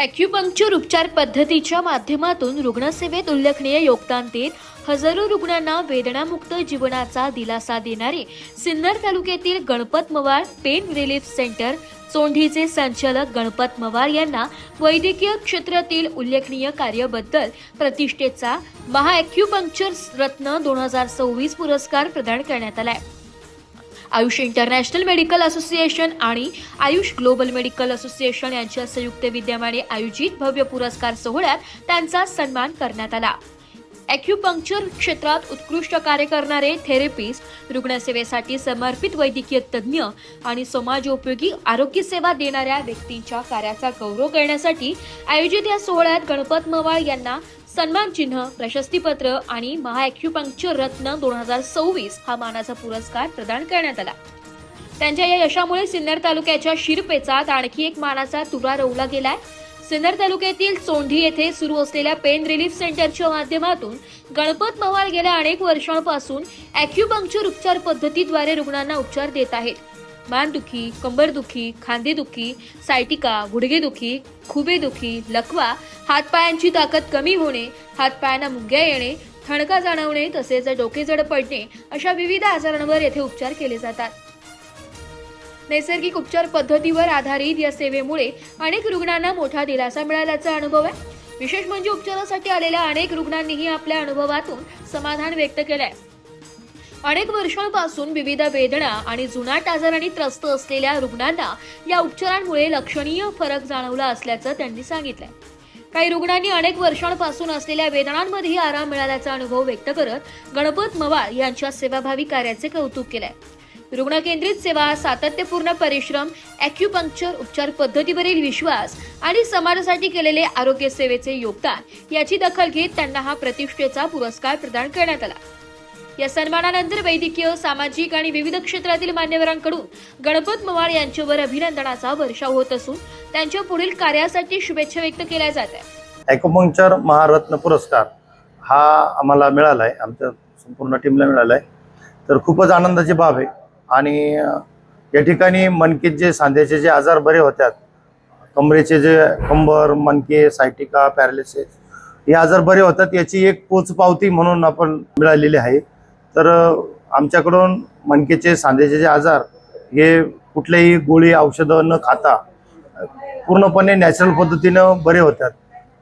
Acupuncture उपचार पद्धतीच्या माध्यमातून रुग्णसेवेत उल्लेखनीय योगदान देत हजारो रुग्णांना वेदनामुक्त जीवनाचा दिलासा देणारे सिन्नर तालुक्यातील गणपत मवाळ पेन रिलीफ सेंटर चोंढीचे संचालक गणपत मवाळ यांना वैद्यकीय क्षेत्रातील उल्लेखनीय कार्याबद्दल प्रतिष्ठेचा महा ॲक्युपंक्चर रत्न 2026 पुरस्कार प्रदान करण्यात आला आहे। आयुष इंटरनॅशनल मेडिकल असोसिएशन आणि आयुष ग्लोबल मेडिकल असोसिएशन यांच्या संयुक्त विद्यमाने आयोजित भव्य पुरस्कार सोहळ्यात त्यांचा सन्मान करण्यात आला। ॲक्युपंक्चर क्षेत्रात उत्कृष्ट कार्य करणारे थेरपिस्ट, रुग्णसेवेसाठी समर्पित वैद्यकीय तज्ज्ञ आणि समाजोपयोगी आरोग्य सेवा देणाऱ्या व्यक्तींच्या कार्याचा गौरव करण्यासाठी आयोजित या सोहळ्यात गणपत मवाळ यांना सन्मान चिन्ह, प्रशस्तीपत्र आणि महा ॲक्युपंक्चर रत्न 2026 हा मानाचा पुरस्कार प्रदान करण्यात आला। त्यांच्या या यशामुळे सिन्नर तालुक्याच्या शिरपेचात आणखी एक मानाचा तुरा रोवला गेलाय। सिन्नर तालुक्यातील चोंढी येथे सुरू असलेल्या पेन रिलीफ सेंटरच्या माध्यमातून गणपत मवाळ गेल्या अनेक वर्षांपासून ॲक्युपंक्चर उपचार पद्धतीद्वारे रुग्णांना उपचार देत आहेत। मानदुखी, कंबरदुखी, खांदेदुखी, सायटिका, गुडघेदुखी, खुबेदुखी, लकवा, हातपायांची ताकद कमी होणे, हातपायांना मुंग्या येणे, ठणका जाणवणे तसेच डोकेजड पडणे अशा विविध आजारांवर येथे उपचार केले जातात। नैसर्गिक उपचार पद्धतीवर आधारित या सेवेमुळे अनेक रुग्णांना मोठा दिलासा मिळाल्याचा अनुभव आहे। विशेष म्हणजे उपचारासाठी आलेल्या अनेक रुग्णांनीही आपल्या अनुभवातून समाधान व्यक्त केले आहे। अनेक वर्षांपासून विविध वेदना आणि जुनाट आजारांनी त्रस्त असलेल्या रुग्णांना या उपचारांमुळे लक्षणीय फरक जाणवला असल्याचं त्यांनी सांगितलंय। काही रुग्णांनी अनेक वर्षांपासून असलेल्या वेदनांमध्येही आराम मिळाल्याचा अनुभव व्यक्त करत गणपत मवाळ यांच्या सेवाभावी कार्याचे कौतुक केलंय। रुग्णकेंद्रित सेवा, सातत्यपूर्ण परिश्रम, ॲक्युपंक्चर उपचार पद्धतीवरील विश्वास आणि समाजासाठी केलेले आरोग्य सेवेचे योगदान याची दखल घेत त्यांना हा प्रतिष्ठेचा पुरस्कार प्रदान करण्यात आला। या सन्मानानंतर वैद्यकीय, सामाजिक आणि विविध क्षेत्रातील मान्यवरांकडून गणपत मवाळ यांच्यावर अभिनंदनाचा वर्षाव होत असून त्यांच्या पुढील कार्यासाठी शुभेच्छा व्यक्त केल्या जात आहेत। ॲक्युपंक्चर महारत्न पुरस्कार हा आम्हाला मिळाला आहे, आमच्या संपूर्ण टीमला मिळाला आहे, तर खूपच आनंदाची बाब आहे। आणि या ठिकाणी मणकेचे, सांध्याचे जे आजार बरे होतात, कमरेचे जे कंबर, मणके, सायटिका, पॅरालिसिस हे आजार बरे होतात याची एक पोचपावती म्हणून आपण मिळालेली आहे। तर आमच्याकडून मणकेचे, सांध्याचे जे आजार हे कुठल्याही गोळी औषधं न खाता पूर्णपणे नॅचरल पद्धतीनं बरे होतात।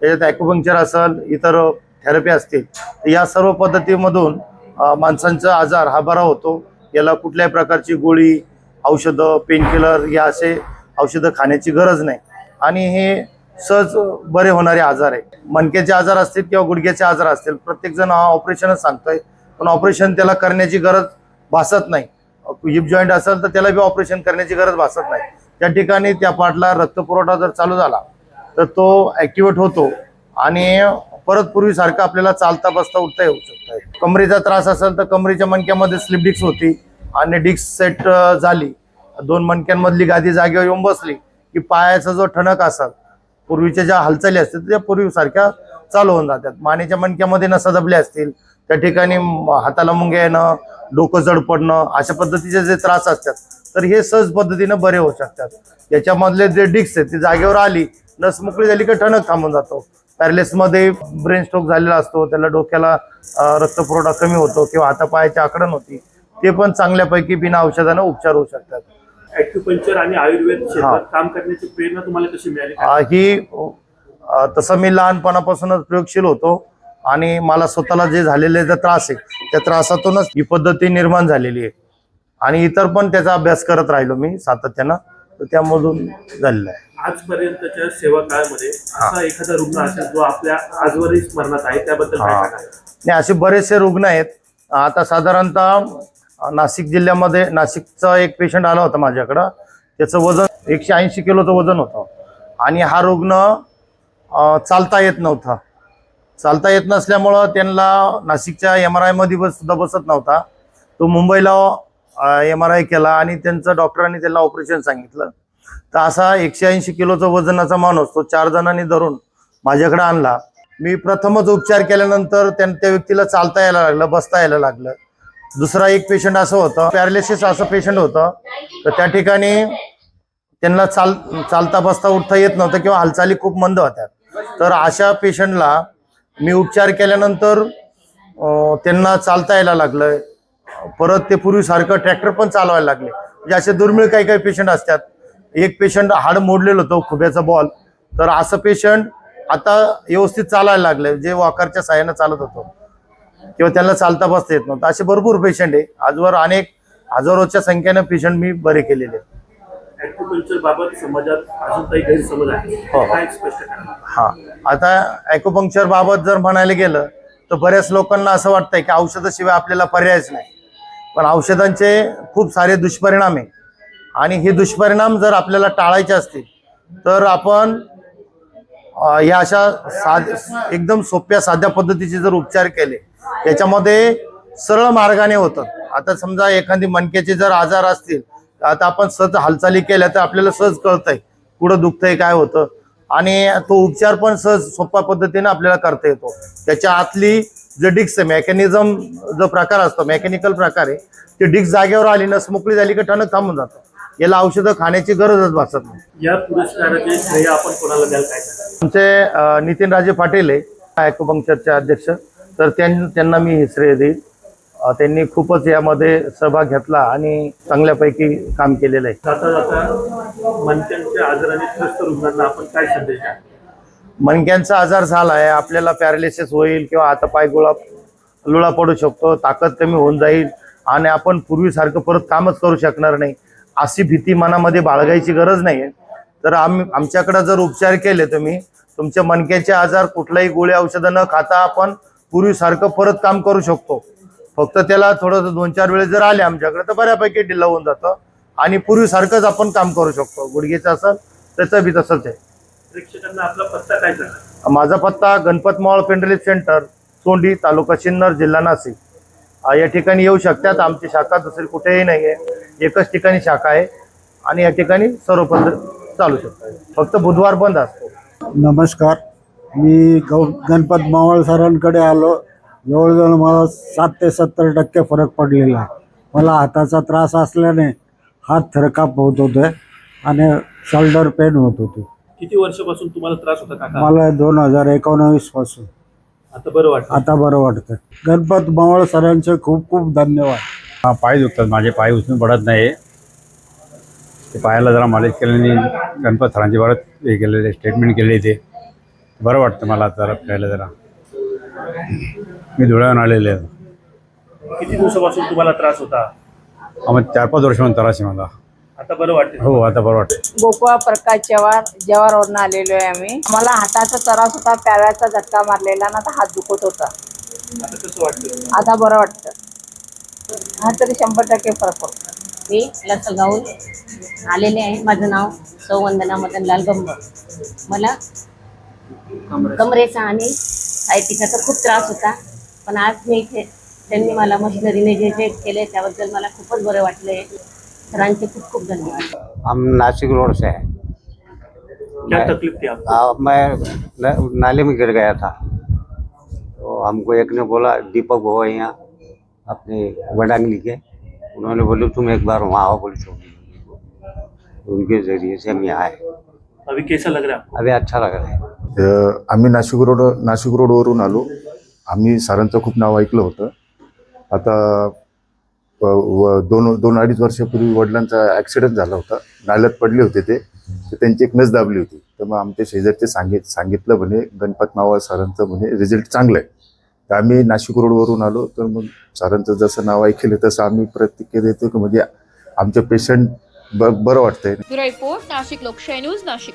त्याच्यात ॲक्युपंक्चर असेल, इतर थेरपी असतील, या सर्व पद्धतीमधून माणसांचा आजार हा बरा होतो। याला कुठल्याही प्रकारची गोळी, औषधं, पेनकिलर या असे औषधं खाण्याची गरज नाही आणि हे सहज बरे होणारे आजार आहे। मणक्याचे आजार असतील किंवा गुडघ्याचे आजार असतील, प्रत्येक जण हा ऑपरेशनच सांगतोय, पण ऑपरेशन त्याला करण्याची गरज भासत नाही। हिप जॉईंट असेल तर त्याला बी ऑपरेशन करण्याची गरज भासत नाही। त्या ठिकाणी त्या पार्टला रक्तपुरवठा जर चालू झाला तर तो ॲक्टिवेट होतो आणि परत पूर्वीसारखं आपल्याला चालता, बसता, उठता येऊ शकतं। कमरेचा त्रास असेल तर कमरेच्या मणक्यामध्ये स्लिप डिस्क होती आणि डिस्क सेट झाली, दोन मणक्यांमधली गादी जागेवर येऊन बसली की पायाचा जो ठणक असेल, पूर्वीच्या ज्या हालचाली असतील त्या पूर्वीसारख्या चालू होऊन जातात। मानेच्या मणक्यामध्ये नसा दबल्या असतील, त्या ठिकाणी हाताला मुंग्या येणं, डोकं जड पडणं अशा पद्धतीचे जे त्रास असतात तर हे सहज पद्धतीनं बरे होऊ शकतात। याच्यामधले जे डिस्क आहेत ती जागेवर आली, नस मोकळी झाली की ठणक थांबून जातो। पॅरालिसिसमध्ये ब्रेन स्ट्रोक झालेला असतो, त्याला डोक्याला रक्तपुरवठा कमी होतो किंवा हातापायाची आकडण होती, ते पण चांगल्यापैकी बिना औषधानं उपचार होऊ शकतात। ॲक्युपंक्चर आणि आयुर्वेद क्षेत्रात काम करण्याची प्रेरणा तुम्हाला कशी मिळाली? ही तसं मी लहानपणापासूनच प्रयोगशील होतो आणि मला स्वतःला जे झालेले जे त्रास आहे त्या त्रासातूनच ही पद्धती निर्माण झालेली आहे आणि इतर पण त्याचा अभ्यास करत राहिलो मी सातत्यानं, तर त्यामधून झालेलं आहे। आजपर्यंतच्या सेवा काळामध्ये असा एखादा रुग्ण असेल जो आपल्या आजवरही स्मरणात आहे, त्याबद्दल काय सांगाल? नाही, असे बरेचसे रुग्ण आहेत। आता साधारणतः नाशिक जिल्ह्यामध्ये नाशिकचा एक पेशंट आला होता माझ्याकडं, त्याचं वजन 180 किलोचं वजन होतं आणि हा रुग्ण चालता येत नव्हता। चालता येत नसल्यामुळं त्यांना नाशिकच्या MRI मध्ये सुद्धा बसत नव्हता। तो मुंबईला MRI केला आणि त्यांचं डॉक्टरांनी त्याला ऑपरेशन सांगितलं। तर असा 180 किलोचं वजनाचा माणूस तो 4 जणांनी धरून माझ्याकडे आणला। मी प्रथमच उपचार केल्यानंतर त्या व्यक्तीला चालता यायला लागलं, बसता यायला लागलं। दुसरा एक पेशंट असं होतं, पॅरालिसिस असं पेशंट होतं, तर त्या ठिकाणी त्यांना चालता बसता उठता येत नव्हतं किंवा हालचाली खूप मंद होत्या. तर अशा पेशंटला मी उपचार केल्यानंतर त्यांना चालता यायला लागलं. परत ते पूर्वीसारखं ट्रॅक्टर पण चालवायला लागले. म्हणजे असे दुर्मिळ काही काही पेशंट असतात. एक पेशंट हाड मोडलेलं होतं, खुब्याचा बॉल. तर असं पेशंट आता व्यवस्थित चालायला लागले, जे वॉकरच्या साहाय्यानं चालत होतो किंवा त्यांना चालता बसता येत नव्हतं. असे भरपूर पेशंट आहे. आजवर अनेक हजारोच्या संख्येनं पेशंट मी बरे केलेले आहेत. ॲक्युपंक्चर बाबत समाजात अजून काही गैरसमज आहे, हो. काय स्पष्ट करा. हा, आता ॲक्युपंक्चर बाबत जर म्हणायला गेलं तर बऱ्याच लोकांना असं वाटतंय की औषधाशिवाय आपल्याला पर्यायच नाही. पण औषधांचे खूप सारे दुष्परिणाम आहे आणि हे दुष्परिणाम जर आपल्याला टाळायचे असतील तर आपण या अशा एकदम सोप्या साध्या पद्धतीचे जर उपचार केले, याच्यामध्ये सरळ मार्गाने होतं. आता समजा एखादी मणक्याचे जर आजार असतील, आता आपण सहज हालचाली केल्या तर आपल्याला सहज कळतंय कुठं दुखतंय, काय होतं, आणि तो उपचार पण सहज सोप्या पद्धतीने आपल्याला करता येतो. त्याच्या आतली जे डिस्क मेकॅनिझम जो प्रकार असतो, मेकॅनिकल प्रकार आहे, ते डिस्क जागेवर आली, नस मोकळी झाली की ठणक थांबून जातं. याला औषधं खाण्याची गरजच भासत नाही. या पुरस्काराचे श्रेय आपण कोणाला द्याल, काय सांगाल? आमचे नितीनराजे पाटील आहे ॲक्युपंक्चरचे अध्यक्ष. तर त्यांना मी हे श्रेय देईल. त्यांनी खूपच यामध्ये सहभाग घेतला आणि चांगल्यापैकी काम केलेलं आहे. जाता जाता मणक्यांच्या आजाराने त्रस्त रुग्णांना आपण काय संदेश द्याल? मणक्यांचा आजार झाला आहे, आपल्याला पॅरालिसिस होईल किंवा हातापाय लुळा पडू शकतो, ताकद कमी होऊन जाईल आणि आपण पूर्वीसारखं परत कामच करू शकणार नाही, अशी भीती मनामध्ये बाळगायची गरज नाही आहे. तर आमच्याकडे जर उपचार केले, तुम्ही तुमच्या मणक्याचे आजार कुठलाही गोळी औषधं न खाता आपण पूर्वीसारखं परत काम करू शकतो. फक्त त्याला थोडंसं 2-4 वेळेस जर आले आमच्याकडे तर बऱ्यापैकी ढिल्ला होऊन जातं आणि पूर्वीसारखंच आपण काम करू शकतो. गुडघेचं असेल त्याचं बी तसंच आहे. प्रेक्षकांना आपला पत्ता काय सांगा? माझा पत्ता गणपत मॉल पेंडलिस सेंटर, सोंडी, तालुका सिन्नर, जिल्हा नाशिक. या ठिकाणी येऊ शकतात. आमची शाखा दुसरी कुठेही नाही आहे, एकच ठिकाणी शाखा आहे आणि या ठिकाणी सर्व पद्धत चालू शकतात. फक्त बुधवार बंद असतो. नमस्कार, मी गणपत मावळ सरांकडे आलो. जवळजवळ मला 60 ते 70% फरक पडलेला आहे. मला हाताचा त्रास असल्याने हात थरकाप होत होते आणि शोल्डर पेन होत होते. किती वर्षापासून तुम्हाला त्रास होता काका? मला 2019 पासून. आता बरं वाटतं? आता बरं वाटतं. गणपत मावळ सरांचे खूप खूप धन्यवाद. पाय दुखतात माझे, पाय उचलून पडत नाही. ते पायाला जरा मालिश केल्याने गणपत सरांचे बरंच हे केलेले, स्टेटमेंट केले, ते बरं वाटतं मला जरा फिरायला. जरा मी धुळ्याहून आलेले आहे. किती दिवसापासून तुम्हाला त्रास होता? मग 4-5 वर्षांहून त्रास आहे मला. आता बरं वाटतं? हो, आता बरं वाटतं. गोकुळा प्रकाश जवारवरून आलेलो आहे आम्ही. मला हाताचा त्रास होता, प्याव्याचा झटका मारलेला ना, तर हात दुखत होता. आता कसं वाटतं? आता बरं वाटतं. हा तरी 100% फरक पडतो. मी लसगावून आलेले आहे. माझं नाव सौ वंदना मदनलाल गंब. मला कमरेचा आणि सायटिकाचा खूप त्रास होता, पण आज मी इथे त्यांनी मला मशिनरीने जे केले त्याबद्दल मला खूपच बरं वाटले. सरांचे खूप खूप धन्यवाद. हम नासिक रोड से हैं। क्या तकलीफ थी आपको? मैं नाले में गिर गया था, तो हमको एक ने बोला दीपक हो यहाँ अपने वडांगली के, उन्होंने बोले तुम एक बार वहाँ आओ, बोले उनके जरिए से हम यहाँ आए. अभी कैसा लग रहा है आपको? अभी अच्छा लग रहा है. आम्ही नाशिक रोडवरून आलो. आम्ही सरांचं खूप नाव ऐकलं होतं. आता 2-2.5 वर्षापूर्वी वडिलांचा ॲक्सिडेंट झाला होता, नाल्यात पडले होते ते, तर त्यांची एक नस दाबली होती. तर मग आमच्या शेजारचे सांगितलं म्हणे गणपत मावळ सरांचं म्हणे रिझल्ट चांगलं आहे. तर आम्ही नाशिक रोडवरून आलो. तर मग सरांचं जसं नाव ऐकलं तसं आम्ही प्रतिक्रिया देतो की म्हणजे आमचं पेशंट बरं वाटतंय. रिपोर्ट नाशिक लोकशाही न्यूज नाशिक.